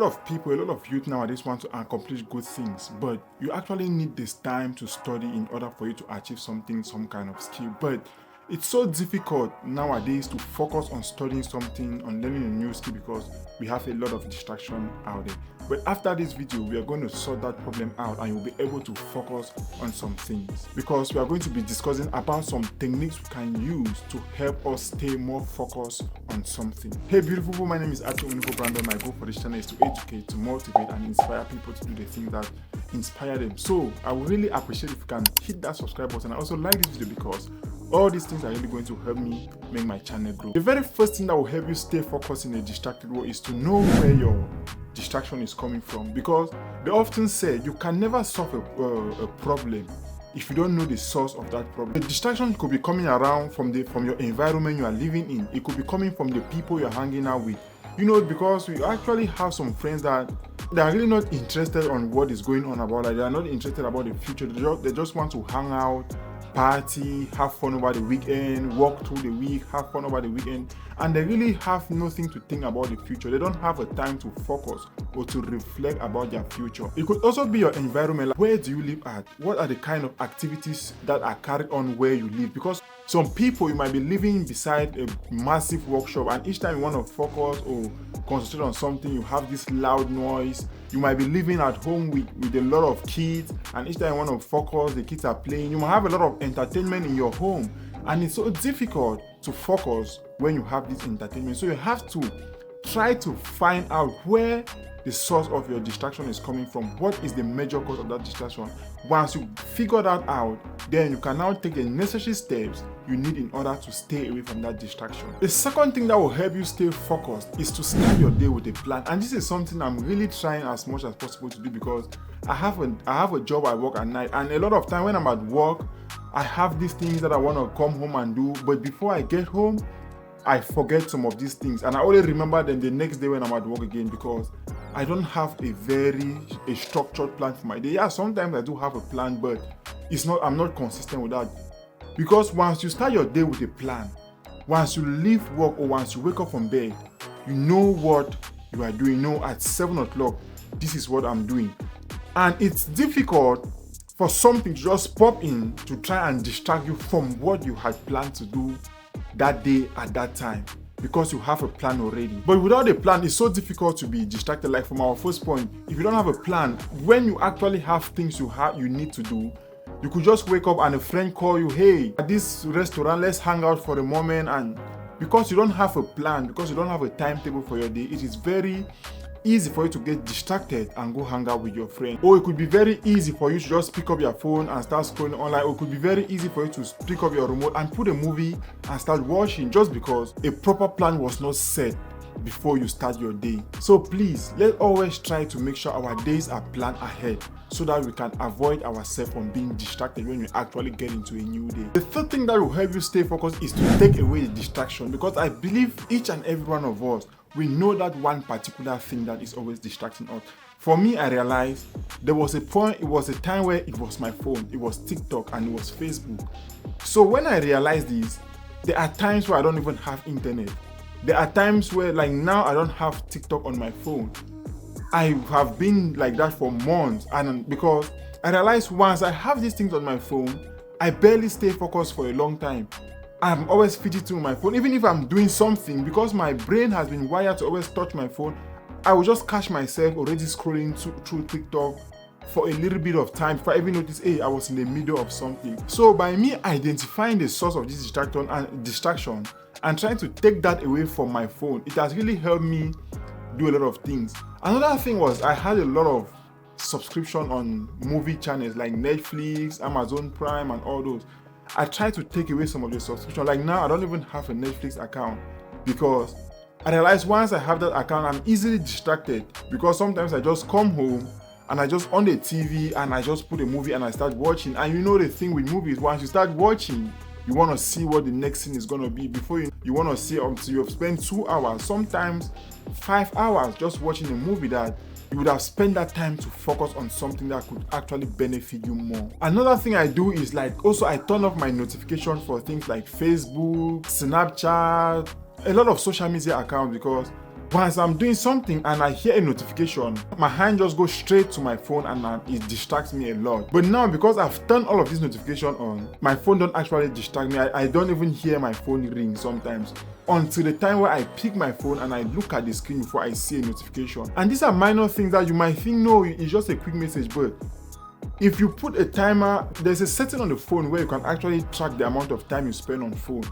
of people, a lot of youth nowadays want to accomplish good things, but you actually need this time to study in order for you to achieve something, some kind of skill. But it's so difficult nowadays to focus on studying something, on learning a new skill, because we have a lot of distraction out there. But after this video, we are going to sort that problem out and you'll be able to focus on some things, because we are going to be discussing about some techniques we can use to help us stay more focused on something. Hey beautiful people, my name is Atu Unifo Brandon. My goal for this channel is to educate, to motivate and inspire people to do the things that inspire them. So I would really appreciate if you can hit that subscribe button and also like this video, because all these things are really going to help me make my channel grow. The very first thing that will help you stay focused in a distracted world is to know where your distraction is coming from, because they often say you can never solve a problem if you don't know the source of that problem. The distraction could be coming around from your environment you are living in. It could be coming from the people you're hanging out with. You know, because we actually have some friends that they are really not interested on what is going on about. Like, they are not interested about the future. They just want to hang out, party, have fun over the weekend, walk through the week, have fun over the weekend, and they really have nothing to think about the future. They don't have a time to focus or to reflect about their future. It could also be your environment. Like, where do you live at? What are the kind of activities that are carried on where you live? Because some people, you might be living beside a massive workshop, and each time you want to focus or concentrate on something, you have this loud noise. You might be living at home with a lot of kids, and each time you want to focus, the kids are playing. You might have a lot of entertainment in your home, and it's so difficult to focus when you have this entertainment. So you have to try to find out where the source of your distraction is coming from. What is the major cause of that distraction? Once you figure that out, then you can now take the necessary steps you need in order to stay away from that distraction. The second thing that will help you stay focused is to start your day with a plan. And this is something I'm really trying as much as possible to do, because I have a job, I work at night, and a lot of time when I'm at work, I have these things that I want to come home and do, but before I get home, I forget some of these things, and I only remember them the next day when I'm at work again, because I don't have a structured plan for my day. Yeah, sometimes I do have a plan, but I'm not consistent with that. Because once you start your day with a plan, once you leave work or once you wake up from bed, you know what you are doing. You know, at 7 o'clock, this is what I'm doing. And it's difficult for something to just pop in to try and distract you from what you had planned to do that day at that time, because you have a plan already. But without a plan, it's so difficult to be distracted. Like from our first point, if you don't have a plan, when you actually have things you need to do, you could just wake up and a friend call you, hey, at this restaurant, let's hang out for a moment. And because you don't have a plan, because you don't have a timetable for your day, it is very easy for you to get distracted and go hang out with your friend. Or it could be very easy for you to just pick up your phone and start scrolling online. Or it could be very easy for you to pick up your remote and put a movie and start watching, just because a proper plan was not set before you start your day. So please, let's always try to make sure our days are planned ahead, so that we can avoid ourselves from being distracted when we actually get into a new day. The third thing that will help you stay focused is to take away the distraction, because I believe each and every one of us, we know that one particular thing that is always distracting us. For me, I realized there was a point, it was a time where it was my phone, it was TikTok, and it was Facebook. So when I realized this, there are times where I don't even have internet. There are times where, like now, I don't have TikTok on my phone. I have been like that for months, and because I realized once I have these things on my phone, I barely stay focused for a long time. I'm always fidgeting with my phone, even if I'm doing something, because my brain has been wired to always touch my phone. I will just catch myself already scrolling through TikTok for a little bit of time before I even notice, hey, I was in the middle of something. So by me identifying the source of this distraction and trying to take that away from my phone, it has really helped me do a lot of things. Another thing was, I had a lot of subscription on movie channels like Netflix, Amazon Prime, and all those. I tried to take away some of the subscription. Like now, I don't even have a Netflix account, because I realized once I have that account, I'm easily distracted, because sometimes I just come home and I just on the TV and I just put a movie and I start watching. And you know the thing with movies, once you start watching, you want to see what the next scene is going to be. Before you want to see until you've spent 2 hours, sometimes 5 hours just watching a movie that you would have spent that time to focus on something that could actually benefit you more. Another thing I do is also I turn off my notification for things like Facebook, Snapchat, a lot of social media accounts, because Once I'm doing something and I hear a notification, my hand just goes straight to my phone and it distracts me a lot. But now, because I've turned all of these notifications on, my phone don't actually distract me. I don't even hear my phone ring sometimes until the time where I pick my phone and I look at the screen before I see a notification. And these are minor things that you might think, no, it's just a quick message, but if you put a timer, there's a setting on the phone where you can actually track the amount of time you spend on phone.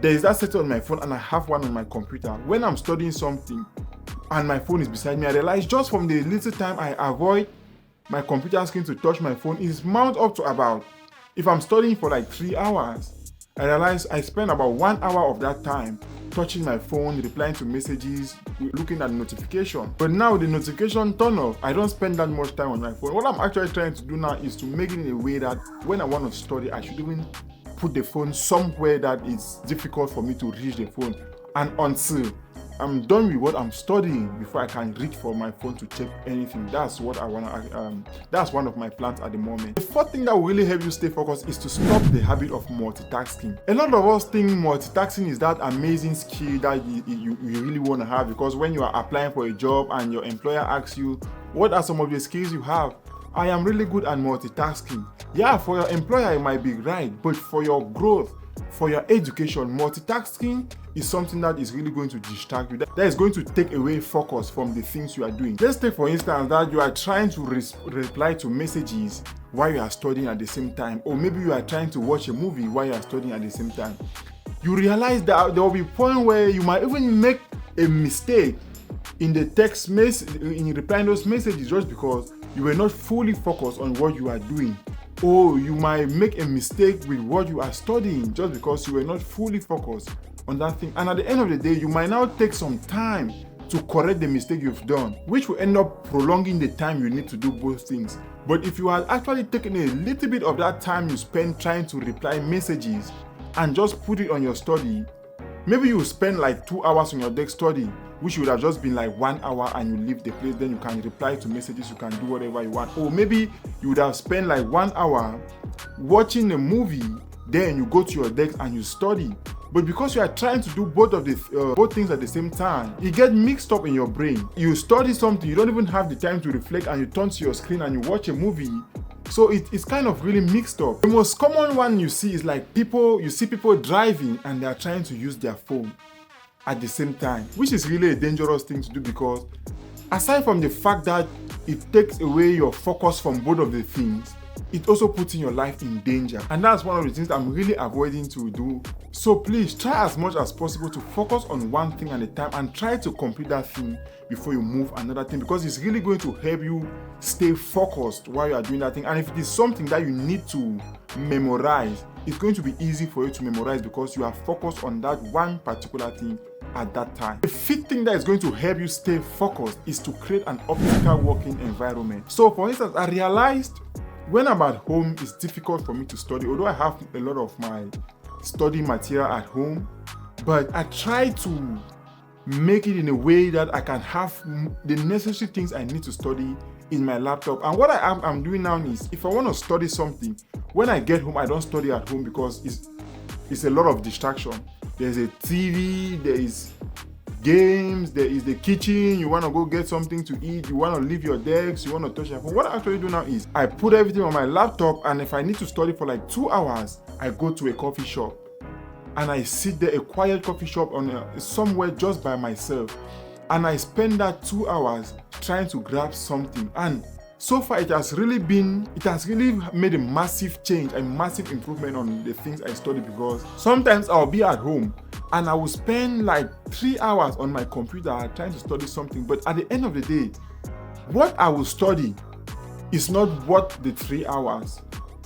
There is that setting on my phone and I have one on my computer. When I'm studying something and my phone is beside me, I realize just from the little time I avoid my computer screen to touch my phone, it's mount up to about, if I'm studying for like 3 hours, I realize I spend about 1 hour of that time touching my phone, replying to messages, looking at notification. But now the notification turn off, I don't spend that much time on my phone. What I'm actually trying to do now is to make it in a way that when I want to study, I should even put the phone somewhere that it's difficult for me to reach the phone, and until I'm done with what I'm studying before I can reach for my phone to check anything. That's what I wanna. That's one of my plans at the moment. The fourth thing that will really help you stay focused is to stop the habit of multitasking. A lot of us think multitasking is that amazing skill that you really want to have, because when you are applying for a job and your employer asks you, what are some of the skills you have? I am really good at multitasking. Yeah, for your employer it might be right, but for your growth, for your education, multitasking is something that is really going to distract you. That is going to take away focus from the things you are doing. Let's take for instance that you are trying to reply to messages while you are studying at the same time, or maybe you are trying to watch a movie while you are studying at the same time. You realize that there will be a point where you might even make a mistake in the text message, in replying those messages, just because you were not fully focused on what you are doing. Or you might make a mistake with what you are studying just because you were not fully focused on that thing. And at the end of the day, you might now take some time to correct the mistake you've done, which will end up prolonging the time you need to do both things. But if you had actually taken a little bit of that time you spent trying to reply messages and just put it on your study, maybe you spend like 2 hours on your desk study, which would have just been like 1 hour, and you leave the place, then you can reply to messages, you can do whatever you want. Or maybe you would have spent like 1 hour watching a movie, then you go to your desk and you study. But because you are trying to do both things at the same time, it gets mixed up in your brain. You study something, you don't even have the time to reflect, and you turn to your screen and you watch a movie. So it's kind of really mixed up. The most common one you see is like you see people driving and they are trying to use their phone at the same time, which is really a dangerous thing to do, because aside from the fact that it takes away your focus from both of the things, it also puts in your life in danger. And that's one of the things I'm really avoiding to do. So please try as much as possible to focus on one thing at a time and try to complete that thing before you move another thing, because it's really going to help you stay focused while you are doing that thing. And if it is something that you need to memorize, it's going to be easy for you to memorize because you are focused on that one particular thing at that time. The fifth thing that is going to help you stay focused is to create an optimal working environment. So for instance, I realized when I'm at home, it's difficult for me to study, although I have a lot of my study material at home, but I try to make it in a way that I can have the necessary things I need to study in my laptop. And what I'm doing now is, if I want to study something, when I get home, I don't study at home because it's a lot of distraction. There's a TV, there is games, there is the kitchen, you want to go get something to eat, you want to leave your desk, you want to touch your phone. What I actually do now is I put everything on my laptop, and if I need to study for like 2 hours, I go to a coffee shop and I sit there, a quiet coffee shop somewhere just by myself, and I spend that 2 hours trying to grab something. And so far it has really made a massive change, a massive improvement on the things I study, because sometimes I'll be at home and I will spend like 3 hours on my computer trying to study something, but at the end of the day, what I will study is not worth the 3 hours.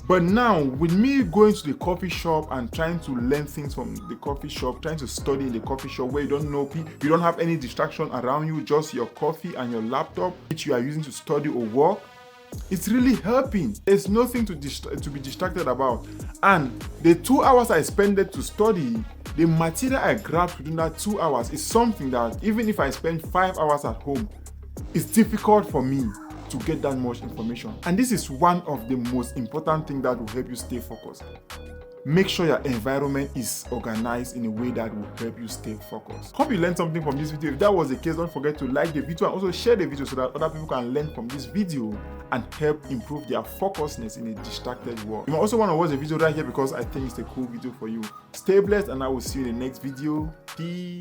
But now, with me going to the coffee shop and trying to learn things from the coffee shop, trying to study in the coffee shop where you don't know people, you don't have any distraction around you, just your coffee and your laptop, which you are using to study or work, it's really helping. There's nothing to be distracted about. And the 2 hours I spent to study, the material I grabbed within that 2 hours is something that even if I spend 5 hours at home, it's difficult for me to get that much information. And this is one of the most important things that will help you stay focused. make sure your environment is organized in a way that will help you stay focused. Hope you learned something from this video. If that was the case, don't forget to like the video and also share the video so that other people can learn from this video and help improve their focusedness in a distracted world. You might also want to watch the video right here because I think it's a cool video for you. Stay blessed and I will see you in the next video. Peace.